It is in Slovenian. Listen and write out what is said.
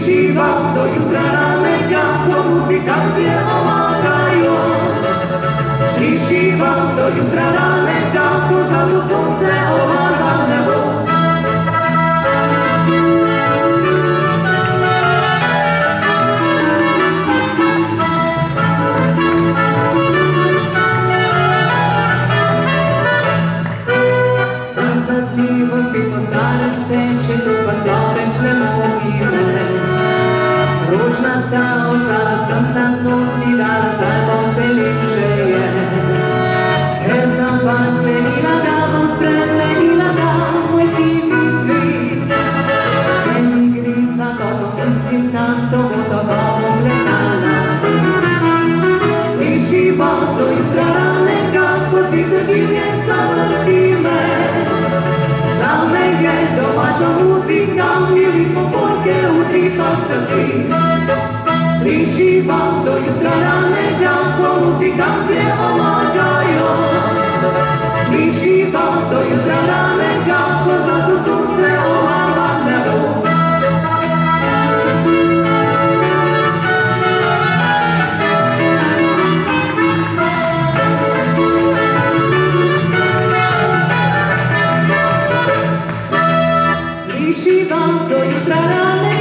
Lišiva do jutra ranega, ko muzikantje omagajo. Lišiva do jutra ranega, ko zlato sonce obarva nebo. Ta zadnjivo spet po starem teče, tu pa sploh več ne moti me. Rožnata očala sem nam nosi dala, zdaj pa vse lepše je. Ker sem pa sklenila, da bom spremenila ta moj sivi svet. Se mi grizna, kot omislim na soboto, ko bom plesala spet. Lišiva do jutra ranega, kot vihar divje zavrti me. Zame je domača muzika, mili popolke utripa srce. Lišiva do jutra ranega, ko muzikantje omagajo. Lišiva do jutra ranega, ko zlato sonce obarva nebo. Lišiva do jutra ranega,